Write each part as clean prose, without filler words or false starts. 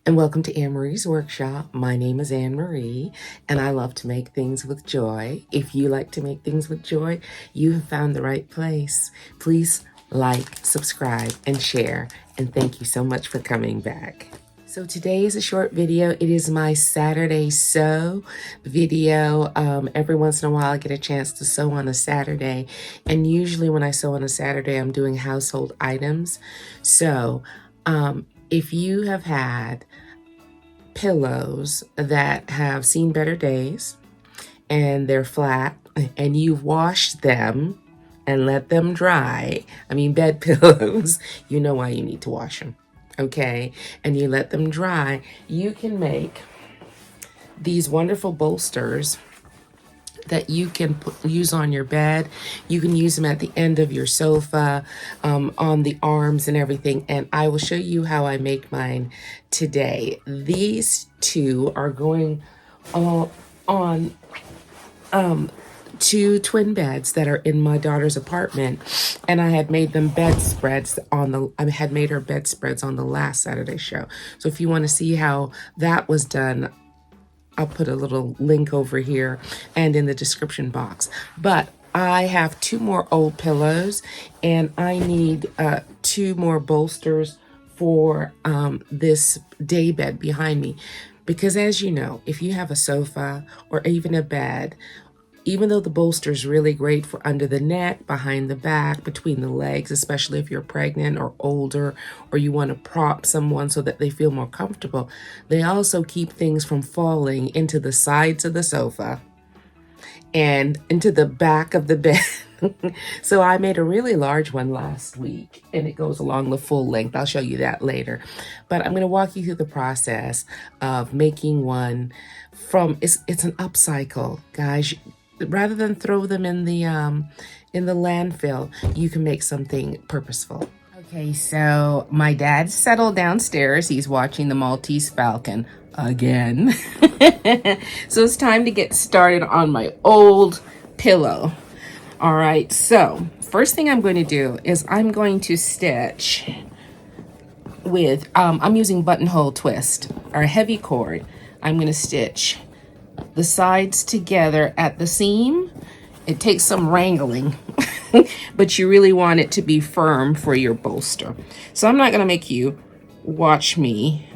And welcome to Anne Marie's Workshop. My name is Anne Marie, and I love to make things with joy. If you like to make things with joy, you have found the right place. Please like, subscribe, and share. And thank you so much for coming back. So today is a short video. It is my Saturday sew video. Every once in a while I get a chance to sew on a Saturday. And usually when I sew on a Saturday, I'm doing household items. So if you have had pillows that have seen better days and they're flat and you've washed them and let them dry, bed pillows, you know why you need to wash them. Okay, and you let them dry, you can make these wonderful bolsters that you can use on your bed. You can use them at the end of your sofa, on the arms and everything. And I will show you how I make mine today. These two are going on two twin beds that are in my daughter's apartment, and I had made them bedspreads I had made her bedspreads on the last Saturday show. So if you want to see how that was done, I'll put a little link over here and in the description box. But I have two more old pillows, and I need two more bolsters for this day bed behind me. Because as you know, if you have a sofa or even a bed, even though the bolster is really great for under the neck, behind the back, between the legs, especially if you're pregnant or older, or you want to prop someone so that they feel more comfortable, they also keep things from falling into the sides of the sofa and into the back of the bed. So I made a really large one last week, and it goes along the full length. I'll show you that later. But I'm going to walk you through the process of making one from, it's an upcycle, guys. Rather than throw them in the landfill, you can make something purposeful. Okay, so my dad settled downstairs. He's watching the Maltese Falcon again. So it's time to get started on my old pillow. All right, so first thing I'm going to do is I'm going to stitch with, I'm using buttonhole twist or heavy cord. I'm going to stitch the sides together at the seam. It takes some wrangling, but you really want it to be firm for your bolster. So I'm not going to make you watch me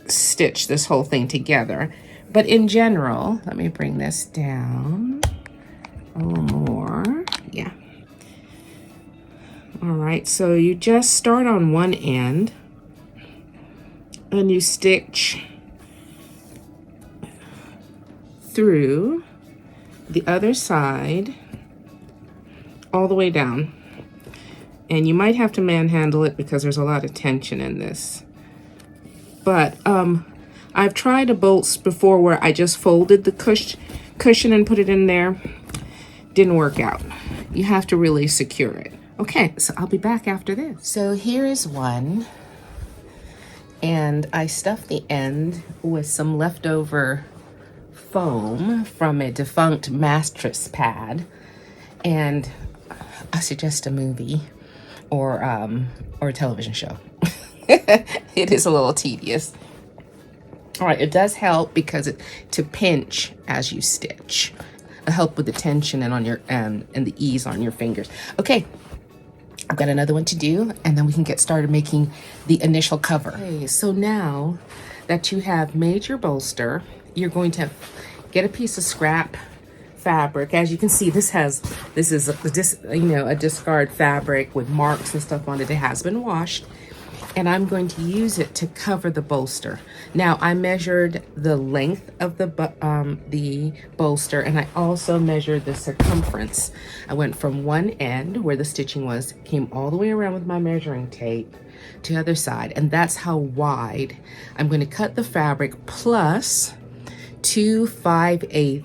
stitch this whole thing together, but in general, let me bring this down a little more. Yeah. All right, so you just start on one end and you stitch through the other side all the way down. And you might have to manhandle it because there's a lot of tension in this. But I've tried a bolts before where I just folded the cushion and put it in there. Didn't work out. You have to really secure it. Okay, so I'll be back after this. So here is one. And I stuffed the end with some leftover foam from a defunct mattress pad, and I suggest a movie or a television show. It is a little tedious. All right, it does help because to pinch as you stitch. It'll help with the tension and on your and the ease on your fingers. Okay, I've got another one to do, and then we can get started making the initial cover. Okay, so now that you have made your bolster, you're going to get a piece of scrap fabric. As you can see, this is a discard fabric with marks and stuff on it. It has been washed, and I'm going to use it to cover the bolster. Now I measured the length of the bolster, and I also measured the circumference. I went from one end where the stitching was, came all the way around with my measuring tape to the other side, and that's how wide I'm going to cut the fabric, plus 2 5/8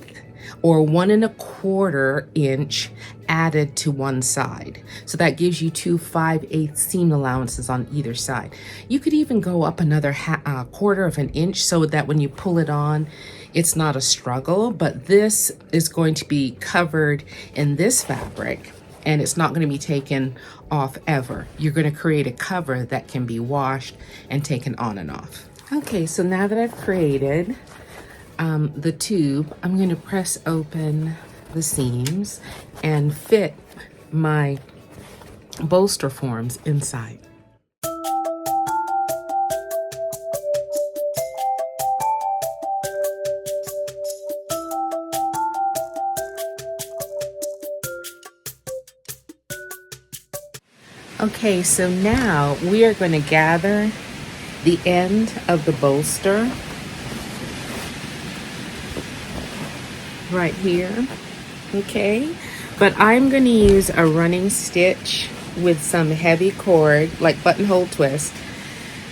or 1 1/4 inch added to one side. So that gives you 2 5/8 seam allowances on either side. You could even go up another 1/4 of an inch so that when you pull it on, it's not a struggle. But this is going to be covered in this fabric, and it's not going to be taken off ever. You're going to create a cover that can be washed and taken on and off. Okay, so now that I've created the tube, I'm going to press open the seams and fit my bolster forms inside. Okay, so now we are going to gather the end of the bolster right here, okay? But I'm going to use a running stitch with some heavy cord, like buttonhole twist,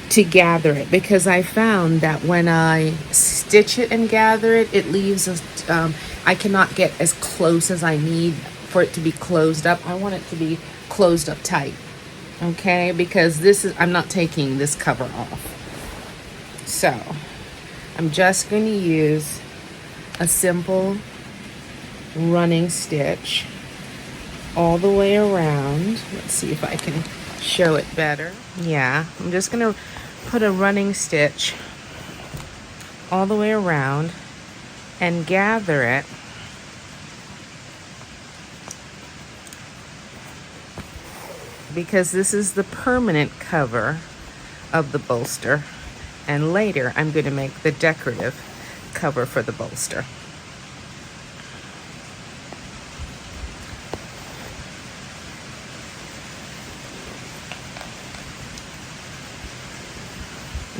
to gather it, because I found that when I stitch it and gather it, it leaves I cannot get as close as I need for it to be closed up. I want it to be closed up tight, okay? Because I'm not taking this cover off. So I'm just going to use a simple running stitch all the way around. Let's see if I can show it better. Yeah, I'm just gonna put a running stitch all the way around and gather it because this is the permanent cover of the bolster, and later I'm going to make the decorative cover for the bolster.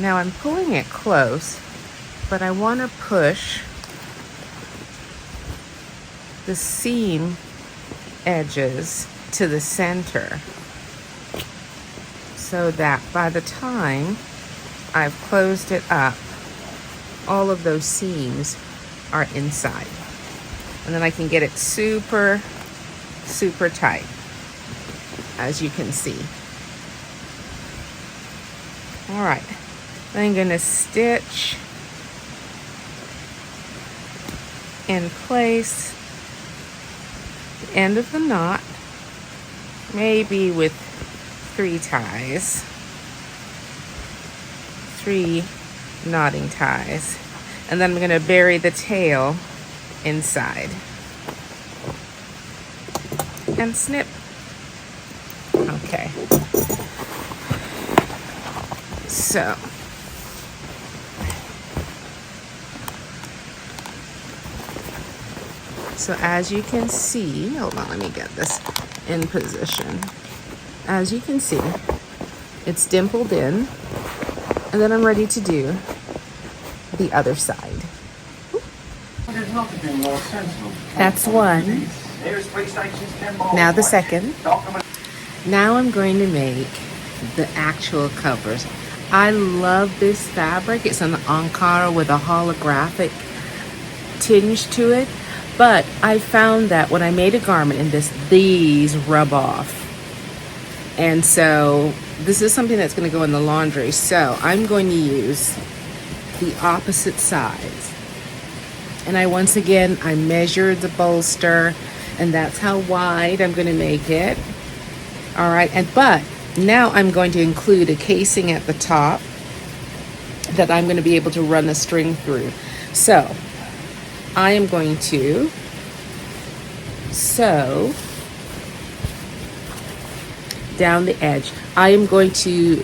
Now I'm pulling it close, but I want to push the seam edges to the center so that by the time I've closed it up, all of those seams are inside. And then I can get it super, super tight, as you can see. All right. I'm going to stitch in place the end of the knot, maybe with 3 ties, 3 knotting ties, and then I'm going to bury the tail inside and snip. Okay, So as you can see, hold on, let me get this in position. As you can see, it's dimpled in, and then I'm ready to do the other side. That's one. Now the second. Now I'm going to make the actual covers. I love this fabric. It's an Ankara with a holographic tinge to it. But I found that when I made a garment in this, these rub off. And so this is something that's going to go in the laundry. So I'm going to use the opposite sides. And I measured the bolster, and that's how wide I'm going to make it. All right. But now I'm going to include a casing at the top that I'm going to be able to run the string through. So I am going to sew down the edge. I am going to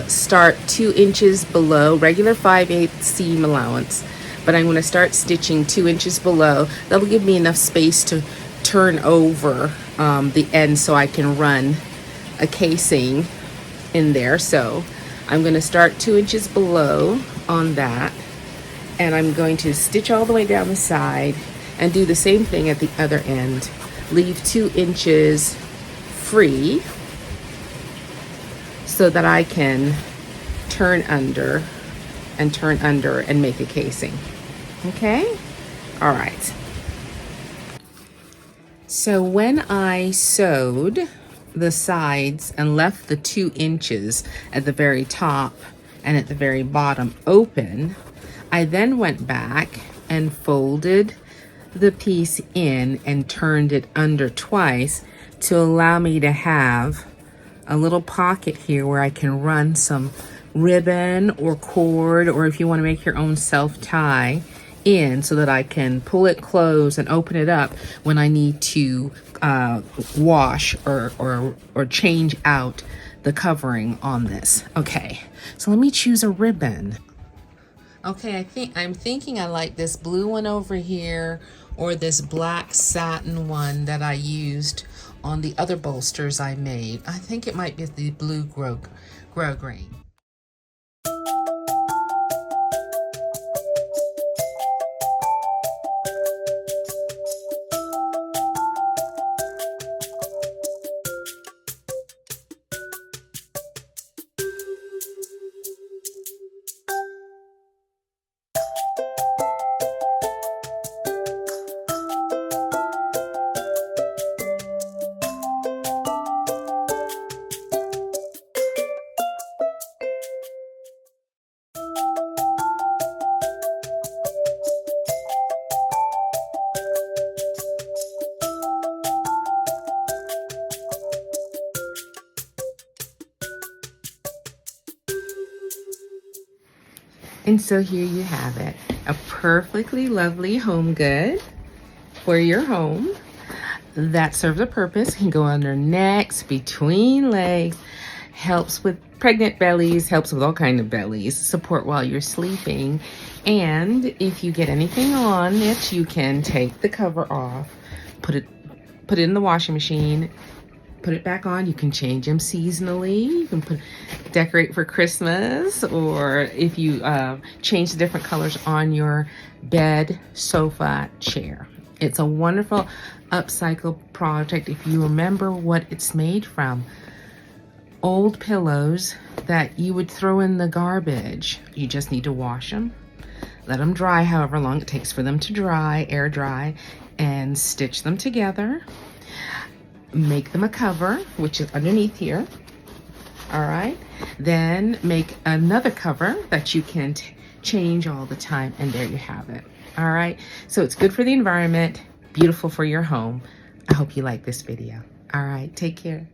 start 2 inches below regular 5/8 seam allowance, but I'm going to start stitching 2 inches below. That'll give me enough space to turn over the end so I can run a casing in there. So I'm going to start 2 inches below on that. And I'm going to stitch all the way down the side and do the same thing at the other end. Leave 2 inches free so that I can turn under and make a casing. Okay? All right. So when I sewed the sides and left the 2 inches at the very top and at the very bottom open, I then went back and folded the piece in and turned it under twice to allow me to have a little pocket here where I can run some ribbon or cord, or if you want to make your own self tie in, so that I can pull it closed and open it up when I need to wash or change out the covering on this. Okay, so let me choose a ribbon. Okay, I'm thinking I like this blue one over here, or this black satin one that I used on the other bolsters I made. I think it might be the blue grosgrain. And so here you have it, a perfectly lovely home good for your home that serves a purpose. Can go under necks, between legs, helps with pregnant bellies, helps with all kinds of bellies, support while you're sleeping. And if you get anything on it, you can take the cover off, put it in the washing machine, put it back on. You can change them seasonally. You can decorate for Christmas, or if you change the different colors on your bed, sofa, chair. It's a wonderful upcycle project if you remember what it's made from. Old pillows that you would throw in the garbage. You just need to wash them, let them dry however long it takes for them to dry, air dry, and stitch them together. Make them a cover, which is underneath here. All right, then make another cover that you can change all the time, and there you have it. All right, so it's good for the environment, beautiful for your home. I hope you like this video. All right, take care.